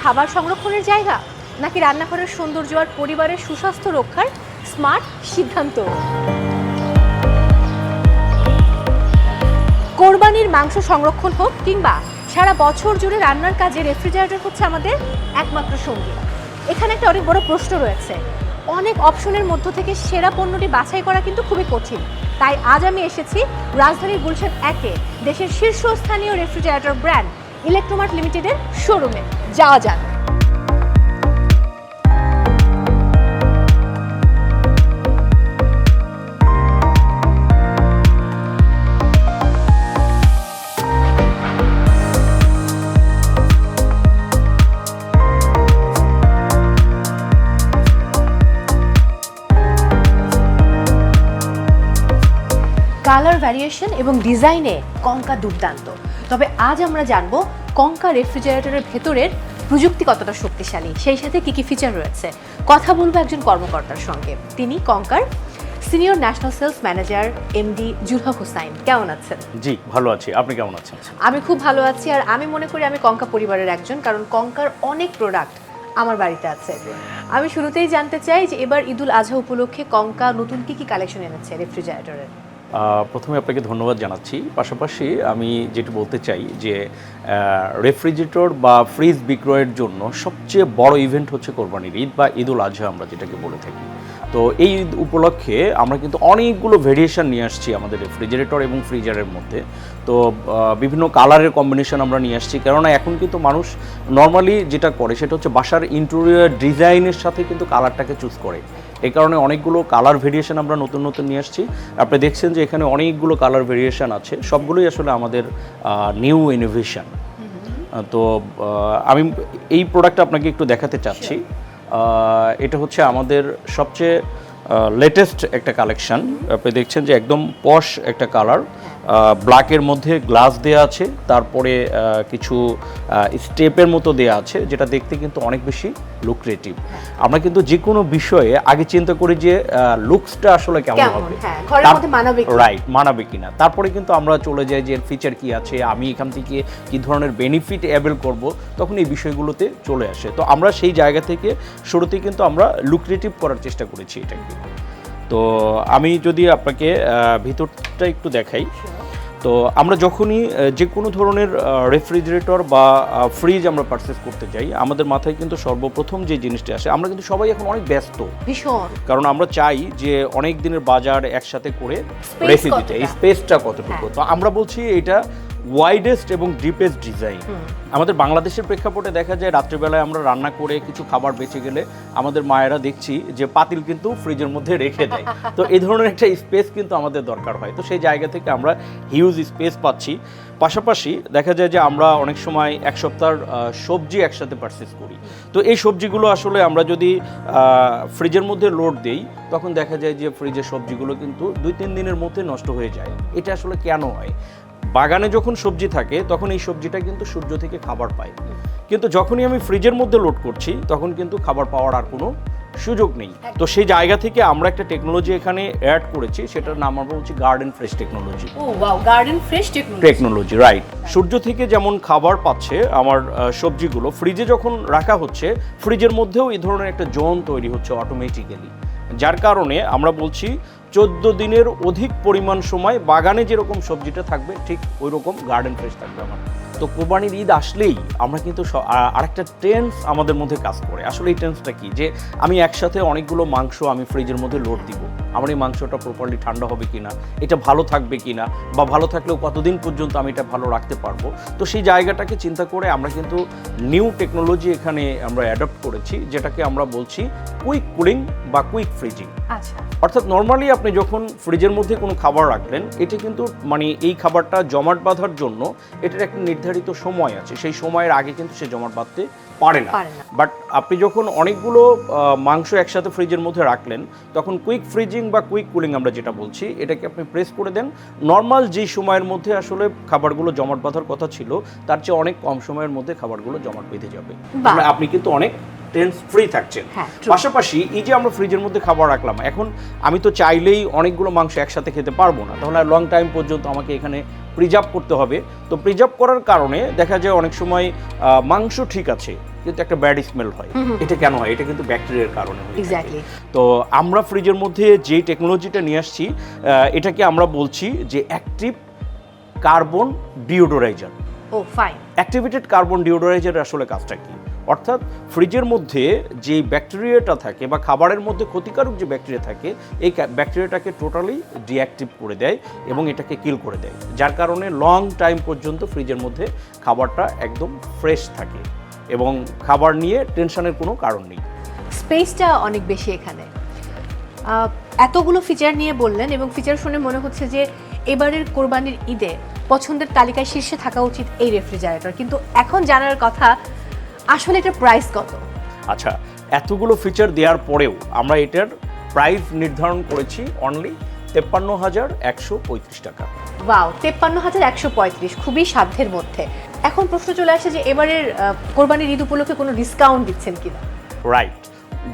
খাবার সংরক্ষণের জায়গা, নাকি রান্নাঘরের সৌন্দর্য আর পরিবারের সুস্বাস্থ্য রক্ষার স্মার্ট সিদ্ধান্ত? কোরবানির মাংস সংরক্ষণ হোক কিংবা সারা বছর জুড়ে রান্নার কাজে রেফ্রিজারেটর হচ্ছে আমাদের একমাত্র সঙ্গী। এখানে একটা অনেক বড় প্রশ্ন রয়েছে। অনেক অপশনের মধ্য থেকে সেরা পণ্যটি বাছাই করা কিন্তু খুবই কঠিন। তাই আজ আমি এসেছি রাজধানীর গুলশান 1-এ দেশের শীর্ষস্থানীয় রেফ্রিজারেটর ব্র্যান্ড ইলেকট্রোমার্ট লিমিটেডের শোরুমে। যাওয়া যাক। কালার ভ্যারিয়েশন এবং ডিজাইনে কঙ্কা দুর্দান্ত। তবে আজ আমরা জানবো কঙ্কা রেফ্রিজারেটরের ভেতরের প্রযুক্তি কতটা শক্তিশালী, সেই সাথে কী কী ফিচার রয়েছে। কথা বলবো একজন কর্মকর্তার সঙ্গে। তিনি কঙ্কার senior national sales manager MD Julhak Hossain. কেমন আছেন? জি, ভালো আছি। আপনি কেমন আছেন? আমি খুব ভালো আছি। আর আমি মনে করি আমি কঙ্কা পরিবারের একজন, কারণ কঙ্কার অনেক প্রোডাক্ট আমার বাড়িতে আছে। আমি শুরুতেই জানতে চাই যে এবার ঈদুল আজহা উপলক্ষে কঙ্কা নতুন কী কী কালেকশন এনেছে রেফ্রিজারেটরের? প্রথমে আপনাকে ধন্যবাদ জানাচ্ছি। পাশাপাশি আমি যেটা বলতে চাই যে রেফ্রিজারেটর বা ফ্রিজ বিক্রয়ের জন্য সবচেয়ে বড় ইভেন্ট হচ্ছে কোরবানির ঈদ বা ঈদুল আজহা আমরা যেটাকে বলে থাকি। তো এই ঈদ উপলক্ষে আমরা কিন্তু অনেকগুলো ভেরিয়েশন নিয়ে আসছি আমাদের রেফ্রিজারেটর এবং ফ্রিজারের মধ্যে। তো বিভিন্ন কালারের কম্বিনেশন আমরা নিয়ে আসছি, কেননা এখন কিন্তু মানুষ নর্মালি যেটা করে সেটা হচ্ছে বাসার ইন্টেরিয়র ডিজাইনের সাথে কিন্তু কালারটাকে চুজ করে। এই কারণে অনেকগুলো কালার ভেরিয়েশন আমরা নতুন নতুন নিয়ে আসছি। আপনি দেখছেন যে এখানে অনেকগুলো কালার ভেরিয়েশন আছে, সবগুলোই আসলে আমাদের নিউ ইনোভেশন। তো আমি এই প্রোডাক্টটা আপনাকে একটু দেখাতে চাচ্ছি। এটা হচ্ছে আমাদের সবচেয়ে লেটেস্ট একটা কালেকশন। আপনি দেখছেন যে একদম পশ একটা কালার, ব্ল্যাকের মধ্যে গ্লাস দেয়া আছে, তারপরে কিছু স্টেপের মতো দেয়া আছে, যেটা দেখতে কিন্তু অনেক বেশি লুক্রেটিভ। আমরা কিন্তু যে কোনো বিষয়ে আগে চিন্তা করি যে লুকসটা আসলে কেমন হবে, রাইট, মানাবে কিনা, তারপরে কিন্তু আমরা চলে যাই যে ফিচার কি আছে, আমি এখান থেকে কি ধরনের বেনিফিট অ্যাভেল করব, তখন এই বিষয়গুলোতে চলে আসে। তো আমরা সেই জায়গা থেকে শুরুতেই কিন্তু আমরা লুক্রেটিভ করার চেষ্টা করেছি এটাকে। তো আমি যদি আপনাকে ভিতরটা একটু দেখাই, তো আমরা যখনই যে কোনো ধরনের রেফ্রিজারেটর বা ফ্রিজ আমরা পারচেস করতে যাই, আমাদের মাথায় কিন্তু সর্বপ্রথম যে জিনিসটা আসে, আমরা কিন্তু সবাই এখন অনেক ব্যস্ত ভীষণ, কারণ আমরা চাই যে অনেক দিনের বাজার একসাথে করে রেখে দিতে, এই স্পেসটা কতটুকু। তো আমরা বলছি এটা ওয়াইডেস্ট এবং ডিপেস্ট ডিজাইন। আমাদের বাংলাদেশের প্রেক্ষাপটে দেখা যায় রাত্রিবেলায় আমরা রান্না করে কিছু খাবার বেঁচে গেলে আমাদের মায়েরা দেখছি যে পাতিল কিন্তু ফ্রিজের মধ্যে রেখে দেয়। তো এই ধরনের একটা স্পেস কিন্তু আমাদের দরকার হয়। তো সেই জায়গা থেকে আমরা হিউজ স্পেস পাচ্ছি। পাশাপাশি দেখা যায় যে আমরা অনেক সময় এক সপ্তাহের সবজি একসাথে পারচেস করি। তো এই সবজিগুলো আসলে আমরা যদি ফ্রিজের মধ্যে লোড দেই, তখন দেখা যায় যে ফ্রিজের সবজিগুলো কিন্তু 2-3 দিনের মধ্যে নষ্ট হয়ে যায়। এটা আসলে কেন হয়? বাগানে যখন সবজি থাকে তখন এই সবজিটা কিন্তু সূর্য থেকে খাবার পায়, কিন্তু যখনই আমি ফ্রিজের মধ্যে লোড করছি তখন কিন্তু খাবার পাওয়ার আর কোনো সুযোগ নেই। তো সেই জায়গা থেকে আমরা একটা টেকনোলজি এখানে অ্যাড করেছি, সেটার নাম আমরা বলছি garden fresh technology. Oh wow, garden fresh technology, right. সূর্য থেকে যেমন খাবার পাচ্ছে আমার সবজিগুলো, ফ্রিজে যখন রাখা হচ্ছে ফ্রিজের মধ্যেও এই ধরনের একটা জোন তৈরি হচ্ছে অটোমেটিক্যালি, যার কারণে আমরা বলছি 14 দিনের অধিক পরিমাণ সময় বাগানে যেরকম সবজিটা থাকবে ঠিক ওই রকম গার্ডেন ফ্রেশ থাকবে আমার। তো কোরবানির ঈদ আসলেই আমরা কিন্তু আরেকটা টেন্স আমাদের মধ্যে কাজ করে। আসলে এই টেন্সটা কি, যে আমি একসাথে অনেকগুলো মাংস আমি ফ্রিজের মধ্যে লোড দিব, আমার এই মাংসটা প্রপারলি ঠান্ডা হবে কিনা, এটা ভালো থাকবে কিনা, বা ভালো থাকলেও কতদিন পর্যন্ত আমি এটা ভালো রাখতে পারবো। তো সেই জায়গাটাকে চিন্তা করে আমরা কিন্তু নিউ টেকনোলজি এখানে আমরা অ্যাডপ্ট করেছি, যেটাকে আমরা বলছি কুইক কুলিং বা কুইক ফ্রিজিং। আচ্ছা, অর্থাৎ নর্মালি আপনি যখন ফ্রিজের মধ্যে কোনো খাবার রাখলেন, এটি কিন্তু মানে এই খাবারটা জমাট বাঁধার জন্য এটার একটা নির্ধারিত সময় আছে, সেই সময়ের আগে কিন্তু সে জমাট বাঁধতে পারে না। বাট আপনি যখন অনেকগুলো মাংস একসাথে ফ্রিজের মধ্যে রাখলেন, তখন কুইক ফ্রিজিং বা কুইক কুলিং আমরা যেটা বলছি, এটাকে আপনি প্রেস করে দেন, নর্মাল যেই সময়ের মধ্যে আসলে খাবারগুলো জমাট বাঁধার কথা ছিল তার চেয়ে অনেক কম সময়ের মধ্যে খাবারগুলো জমাট বেঁধে যাবে। আপনি কিন্তু অনেক টেন্স ফ্রি থাকছেন। পাশাপাশি এই যে আমরা ফ্রিজের মধ্যে খাবার রাখলাম, এখন আমি তো চাইলেই অনেকগুলো মাংস একসাথে খেতে পারবো না, তাহলে লং টাইম পর্যন্ত আমাকে এখানে প্রিজার্ভ করতে হবে। তো প্রিজার্ভ করার কারণে দেখা যায় অনেক সময় মাংস ঠিক আছে কিন্তু একটা ব্যাড স্মেল হয়। এটা কেন হয়? এটা কিন্তু ব্যাকটেরিয়ার কারণে হয়। এক্স্যাক্টলি। তো আমরা ফ্রিজের মধ্যে যে টেকনোলজিটা নিয়ে আসছি এটাকে আমরা বলছি যে অ্যাক্টিভ কার্বন ডিওডোরাইজার। ও ফাইন। অ্যাক্টিভেটেড কার্বন ডিওডোরাইজারের আসলে কাজটা কি? অর্থাৎ ফ্রিজের মধ্যে যে ব্যাকটেরিয়াটা থাকে বা খাবারের মধ্যে ক্ষতিকারক যে ব্যাকটেরিয়া থাকে এই ব্যাকটেরিয়াটাকে টোটালি ডিঅ্যাক্টিভ করে দেয় এবং এটাকে কিল করে দেয়, যার কারণে লং টাইম পর্যন্ত ফ্রিজের মধ্যে খাবারটা একদম ফ্রেশ থাকে এবং খাবার নিয়ে টেনশনের কোনো কারণ নেই। স্পেসটা অনেক বেশি এখানে। এতগুলো ফিচার নিয়ে বললেন এবং ফিচার শুনে মনে হচ্ছে যে এবারের কোরবানির ঈদে পছন্দের তালিকায় শীর্ষে থাকা উচিত এই রেফ্রিজারেটর, কিন্তু এখন জানার কথা আসলে এটার প্রাইস কত? আচ্ছা, এতগুলো ফিচার দেওয়ার পরেও আমরা এটার প্রাইস নির্ধারণ করেছি অনলি 53,135 টাকা। ওয়াও, 53,135, খুবই সাধ্যের মধ্যে। এখন প্রশ্ন চলে আসে যে এবারের কোরবানির ঈদ উপলক্ষে কোনো ডিসকাউন্ট দিচ্ছেন কিনা? রাইট,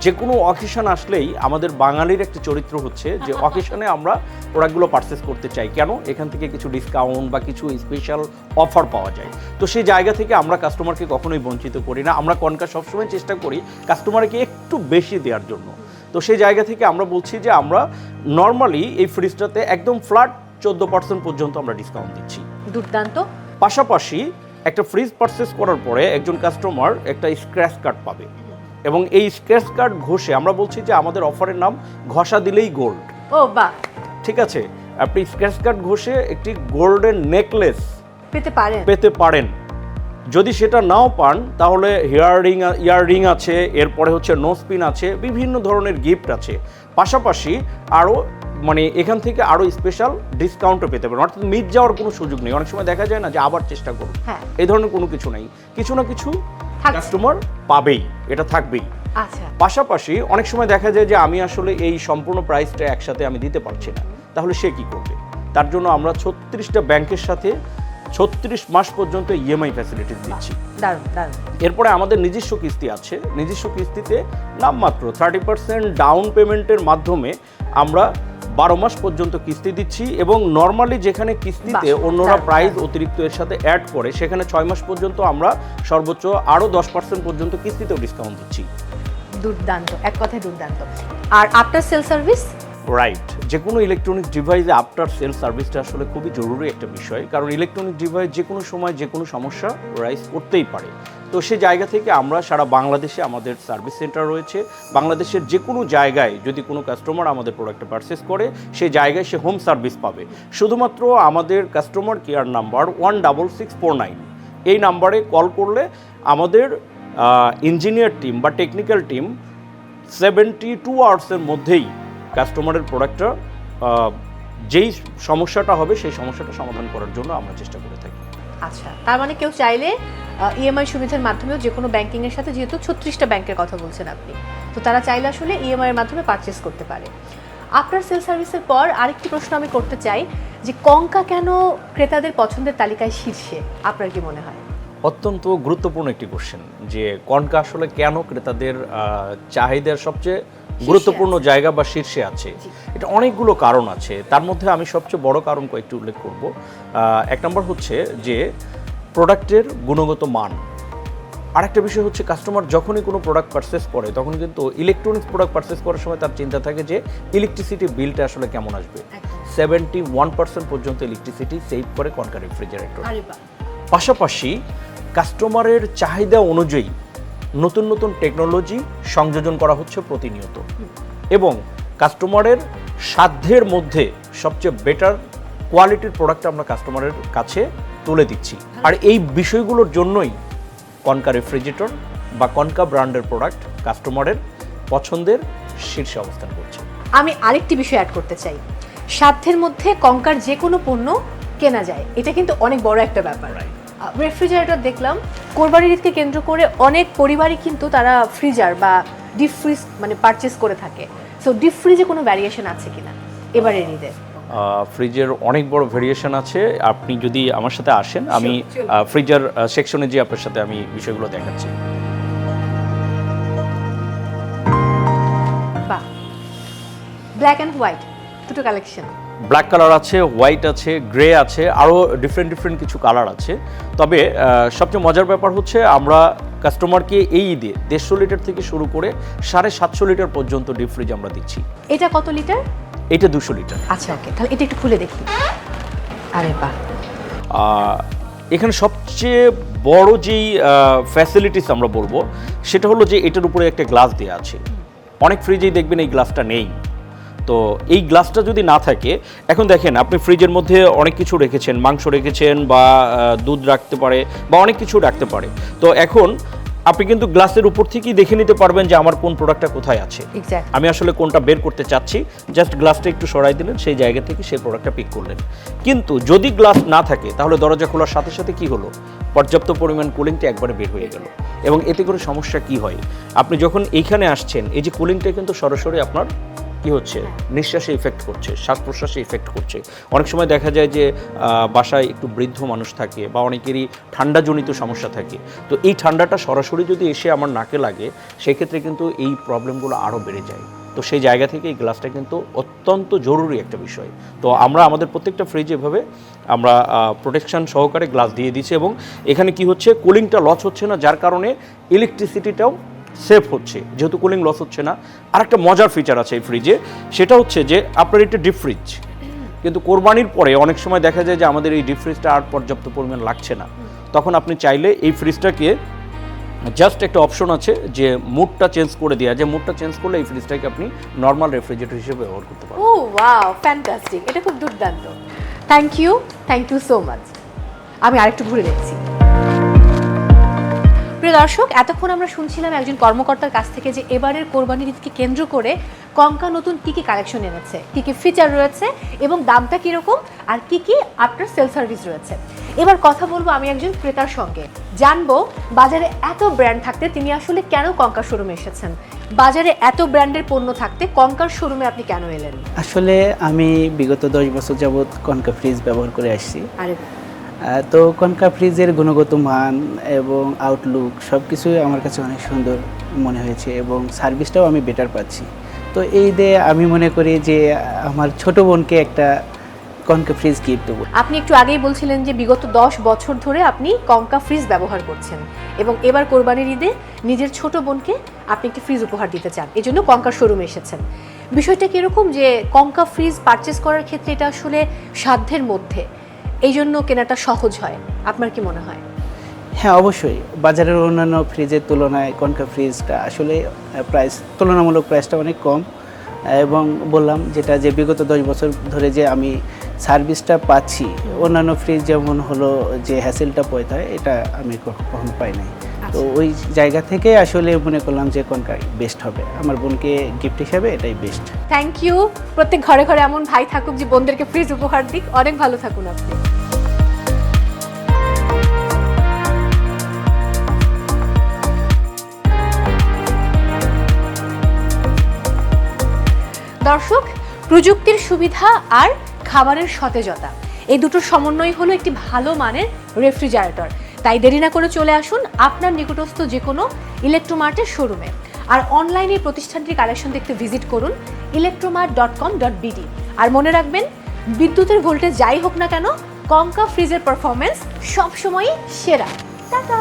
যে কোনো অকেশন আসলেই আমাদের বাঙালির একটা চরিত্র হচ্ছে যে অকেশনে আমরা প্রোডাক্টগুলো পারচেস করতে চাই। কেন? এখান থেকে কিছু ডিসকাউন্ট বা কিছু স্পেশাল অফার পাওয়া যায়। তো সেই জায়গা থেকে আমরা কাস্টমারকে কখনোই বঞ্চিত করি না। আমরা কনকা সবসময় চেষ্টা করি কাস্টমারকে একটু বেশি দেওয়ার জন্য। তো সেই জায়গা থেকে আমরা বলছি যে আমরা নর্মালি এই ফ্রিজটাতে একদম ফ্ল্যাট 14% পর্যন্ত আমরা ডিসকাউন্ট দিচ্ছি। দুর্দান্ত। পাশাপাশি একটা ফ্রিজ পারচেস করার পরে একজন কাস্টমার একটা স্ক্র্যাচ কার্ড পাবে এবং এই স্ক্র্যাচ কার্ড ঘষে, আমরা বলছি যে আমাদের অফারের নাম ঘষা দিলেই গোল্ড। ও বাহ, ঠিক আছে, আপনি স্ক্র্যাচ কার্ড ঘষে একটি গোল্ডেন নেকলেস পেতে পারেন। যদি সেটা নাও পান তাহলে ইয়াররিং আছে, এরপরে হচ্ছে নোজ পিন আছে, বিভিন্ন ধরনের গিফট আছে। পাশাপাশি আরও মানে এখান থেকে আরও স্পেশাল ডিসকাউন্টও পেতে পারেন, অর্থাৎ মিস যাওয়ার কোনো সুযোগ নেই। অনেক সময় দেখা যায় না যে আবার চেষ্টা করুন, এই ধরনের কোনো কিছু নেই। কিছু না কিছু কাস্টমার পাবেই, এটা থাকবেই। আচ্ছা, পাশাপাশি অনেক সময় দেখা যায় যে আমি আসলে এই সম্পূর্ণ প্রাইসটা একসাথে আমি দিতে পারছি না, তাহলে সে কি করবে? তার জন্য আমরা 36টা ব্যাংকের সাথে 36 মাস পর্যন্ত ইএমআই ফ্যাসিলিটি দিচ্ছি। দারুণ দারুণ। এরপরে আমাদের নিজস্ব কিস্তি আছে। নিজস্ব কিস্তিতে নামমাত্র 30% ডাউন পেমেন্টের মাধ্যমে আমরা 12 মাস পর্যন্ত কিস্তি দিচ্ছি এবং নর্মালি যেখানে কিস্তিতে অন্যরা প্রাইস অতিরিক্ত এর সাথে অ্যাড করে সেখানে 6 মাস পর্যন্ত আমরা সর্বোচ্চ আরও 10% পর্যন্ত কিস্তিতেও ডিসকাউন্ট দিচ্ছি। দুর্দান্ত, এক কথায় দুর্দান্ত। আর আফটার সেল সার্ভিস? রাইট, যে কোনো ইলেকট্রনিক্স ডিভাইসে আফটার সেল সার্ভিসটা আসলে খুবই জরুরি একটা বিষয়, কারণ ইলেকট্রনিক ডিভাইস যে কোনো সময় যে কোনো সমস্যা রাইজ করতেই পারে। তো সে জায়গা থেকে আমরা সারা বাংলাদেশে আমাদের সার্ভিস সেন্টার রয়েছে। বাংলাদেশের যে কোনো জায়গায় যদি কোনো কাস্টমার আমাদের প্রোডাক্টটা পারচেস করে সেই জায়গায় সে হোম সার্ভিস পাবে। শুধুমাত্র আমাদের কাস্টমার কেয়ার নাম্বার 16649 এই নাম্বারে কল করলে আমাদের ইঞ্জিনিয়ার টিম বা টেকনিক্যাল টিম 72 আওয়ার্সের মধ্যেই কাস্টমারের প্রোডাক্টটা যেই সমস্যাটা হবে সেই সমস্যাটা সমাধান করার জন্য আমরা চেষ্টা করে থাকি। আচ্ছা, তার মানে কেউ চাইলে ইএমআই সুবিধার মাধ্যমেও যে কোনো ব্যাংকিংয়ের সাথে, যেহেতু 36টা ব্যাংকের কথা বলছেন আপনি, তো তারা চাইলে আসলে ইএমআই এর মাধ্যমে পারচেস করতে পারে। আফটার সেল সার্ভিসের পর আরেকটি প্রশ্ন আমি করতে চাই যে কনকা কেন ক্রেতাদের পছন্দের তালিকায় শীর্ষে, আপনার কি মনে হয়? অত্যন্ত গুরুত্বপূর্ণ একটি কোশ্চেন যে কনকা আসলে কেন ক্রেতাদের চাহিদার সবচেয়ে গুরুত্বপূর্ণ জায়গা বা শীর্ষে আছে। এটা অনেকগুলো কারণ আছে, তার মধ্যে আমি সবচেয়ে বড় কারণ কয়েকটি উল্লেখ করব। এক নম্বর হচ্ছে যে প্রোডাক্টের গুণগত মান। আরেকটা বিষয় হচ্ছে কাস্টমার যখনই কোনো প্রোডাক্ট পারচেস করে তখন কিন্তু ইলেকট্রনিক্স প্রোডাক্ট পারচেস করার সময় তার চিন্তা থাকে যে ইলেকট্রিসিটি বিলটা আসলে কেমন আসবে। 71% পর্যন্ত ইলেকট্রিসিটি সেভ করে কনকা রেফ্রিজারেটর। পাশাপাশি কাস্টমারের চাহিদা অনুযায়ী নতুন নতুন টেকনোলজি সংযোজন করা হচ্ছে প্রতিনিয়ত এবং কাস্টমারের সাধ্যের মধ্যে সবচেয়ে বেটার কোয়ালিটির প্রোডাক্ট আমরা কাস্টমারের কাছে তুলে দিচ্ছি। আর এই বিষয়গুলোর জন্যই কনকা রেফ্রিজারেটর বা কনকা ব্র্যান্ডের প্রোডাক্ট কাস্টমারের পছন্দের শীর্ষে অবস্থান করছে। আমি আরেকটি বিষয় অ্যাড করতে চাই, সাধ্যের মধ্যে কনকার যে কোনো পণ্য কেনা যায়, এটা কিন্তু অনেক বড় একটা ব্যাপার। রেফ্রিজারেটর দেখলাম কোরবানির ঈদকে কেন্দ্র করে অনেক পরিবারই কিন্তু তারা ফ্রিজার বা ডিপ ফ্রিজ মানে পারচেস করে থাকে। সো ডিপ ফ্রিজে কোনো ভ্যারিয়েশন আছে কিনা এবারের ঈদে? ফ্রিজের অনেক বড় ভেরিয়েশন আছে। আপনি যদি আমার সাথে আসেন আমি ফ্রিজার সেকশনে যে আপনার সাথে আমি বিষয়গুলো দেখাচ্ছি। বাহ, ব্ল্যাক অ্যান্ড হোয়াইট দুটো কালেকশন। ব্ল্যাক কালার আছে, হোয়াইট আছে, গ্রে আছে, আরও ডিফারেন্ট কিছু কালার আছে। তবে সবচেয়ে মজার ব্যাপার হচ্ছে আমরা কাস্টমারকে এই ঈদে 150 লিটার থেকে শুরু করে 750 লিটার পর্যন্ত ডিপ ফ্রিজ আমরা দিচ্ছি। এটা কত লিটার? এটা 200 লিটার। আচ্ছা, ওকে, তাহলে এটা একটু খুলে দেখি। আরে বাহ, এখানে সবচেয়ে বড় যেই ফ্যাসিলিটিস আমরা বলবো সেটা হলো যে এটার উপরে একটা গ্লাস দেওয়া আছে। অনেক ফ্রিজেই দেখবেন এই গ্লাসটা নেই। তো এই গ্লাসটা যদি না থাকে, এখন দেখেন আপনি ফ্রিজের মধ্যে অনেক কিছু রেখেছেন, মাংস রেখেছেন বা দুধ রাখতে পারে বা অনেক কিছু রাখতে পারে। তো এখন আপনি কিন্তু গ্লাসের উপর থেকেই দেখে নিতে পারবেন যে আমার কোন প্রোডাক্টটা কোথায় আছে, আমি আসলে কোনটা বের করতে চাচ্ছি। জাস্ট গ্লাসটা একটু সরাই দিলেন, সেই জায়গা থেকে সেই প্রোডাক্টটা পিক করলেন। কিন্তু যদি গ্লাস না থাকে তাহলে দরজা খোলার সাথে সাথে কি হলো, পর্যাপ্ত পরিমাণ কুলিংটা একবারে বের হয়ে গেল। এবং এতে করে সমস্যা কি হয়, আপনি যখন এইখানে আসছেন এই যে কুলিংটা কিন্তু সরাসরি আপনার কি হচ্ছে, নিঃশ্বাসে ইফেক্ট করছে, শ্বাস প্রশ্বাসে ইফেক্ট করছে। অনেক সময় দেখা যায় যে বাসায় একটু বৃদ্ধ মানুষ থাকে বা অনেকেরই ঠান্ডাজনিত সমস্যা থাকে। তো এই ঠান্ডাটা সরাসরি যদি এসে আমার নাকে লাগে, সেক্ষেত্রে কিন্তু এই প্রবলেমগুলো আরও বেড়ে যায়। তো সেই জায়গা থেকে এই গ্লাসটা কিন্তু অত্যন্ত জরুরি একটা বিষয়। তো আমরা আমাদের প্রত্যেকটা ফ্রিজে এভাবে আমরা প্রোটেকশন সহকারে গ্লাস দিয়ে দিচ্ছি। এবং এখানে কি হচ্ছে, কুলিংটা লস হচ্ছে না, যার কারণে ইলেকট্রিসিটিটাও সেভ হচ্ছে, যেহেতু কুলিং লস হচ্ছে না। আরেকটা মজার ফিচার আছে এই ফ্রিজে, সেটা হচ্ছে যে আপনার এটা ডিপ ফ্রিজ, কিন্তু কোরবানির পরে অনেক সময় দেখা যায় যে আমাদের এই ডিপ ফ্রিজটা আর পর্যাপ্ত পরিমাণ লাগছে না। তখন আপনি চাইলে এই ফ্রিজটাকে জাস্ট একটা অপশন আছে যে মুডটা চেঞ্জ করে দেওয়া, যে মুডটা চেঞ্জ করলে এই ফ্রিজটাকে আপনি নর্মাল রেফ্রিজারেটর হিসেবে ব্যবহার করতে পারবেন। ও ওয়াও, ফ্যান্টাস্টিক, এটা খুব দুর্দান্ত। Thank you so much. আমি আরেকটু ঘুরে দেখছি। প্রিয় দর্শক, এতক্ষণ আমরা শুনছিলাম একজন কর্মকর্তার কাছ থেকে যে এবারের কোরবানির ঈদকে কেন্দ্র করে কঙ্কা নতুন কী কী কালেকশন এনেছে, কী কী ফিচার রয়েছে এবং দামটা কীরকম, আর কী কী আফটার সেল সার্ভিস রয়েছে। এবার কথা বলবো আমি একজন ক্রেতার সঙ্গে, জানবো বাজারে এত ব্র্যান্ড থাকতে তিনি আসলে কেন কঙ্কা শোরুমে এসেছেন। বাজারে এত ব্র্যান্ডের পণ্য থাকতে কঙ্কার শোরুমে আপনি কেন এলেন? আসলে আমি বিগত 10 বছর যাবৎ কনকা ফ্রিজ ব্যবহার করে আসছি। আরে তো কনকা ফ্রিজের গুণগত মান এবং আউটলুক সব কিছুই আমার কাছে অনেক সুন্দর মনে হয়েছে এবং সার্ভিসটাও আমি বেটার পাচ্ছি। তো এই দিয়ে আমি মনে করি যে আমার ছোট বোনকে একটা কনকা ফ্রিজ গিফট দেবো। আপনি একটু আগেই বলছিলেন যে বিগত 10 বছর ধরে আপনি কঙ্কা ফ্রিজ ব্যবহার করছেন এবং এবার কোরবানির ঈদে নিজের ছোট বোনকে আপনি একটি ফ্রিজ উপহার দিতে চান, এই জন্য কঙ্কা শোরুমে এসেছেন। বিষয়টা কীরকম যে কঙ্কা ফ্রিজ পারচেস করার ক্ষেত্রে এটা আসলে সাধ্যের মধ্যে, এই জন্য কেনাটা সহজ হয়, আপনার কি মনে হয়? হ্যাঁ, অবশ্যই বাজারের অন্যান্য ফ্রিজের তুলনায় কনকা ফ্রিজটা আসলে তুলনামূলক প্রাইসটা অনেক কম। এবং বললাম যেটা যে বিগত 10 বছর ধরে যে আমি সার্ভিসটা পাচ্ছি, অন্যান্য ফ্রিজ যেমন হলো যে হ্যাসেলটা পড়তে হয়, এটা আমি কখনো পাই নাই। তো ওই জায়গা থেকে আসলে মনে করলাম যে কোনটা বেস্ট হবে, আমার বোনকে গিফট হিসাবে এটাই বেস্ট। Thank you. প্রত্যেক ঘরে ঘরে এমন ভাই থাকুক যে বোনদেরকে ফ্রিজ উপহার দিক। অনেক ভালো থাকুন আপনি। দর্শক, প্রযুক্তির সুবিধা আর খাবারের সতেজতা, এই দুটোর সমন্বয় হলো একটি ভালো মানের রেফ্রিজারেটর। তাই দেরি না করে চলে আসুন আপনার নিকটস্থ যে কোনো ইলেকট্রোমার্টের শোরুমে। আর অনলাইনে প্রতিষ্ঠানটির কালেকশন দেখতে ভিজিট করুন electromart.com.bd। আর মনে রাখবেন, বিদ্যুতের ভোল্টেজ যাই হোক না কেন, কঙ্কা ফ্রিজের পারফরমেন্স সবসময়ই সেরা। টাটা।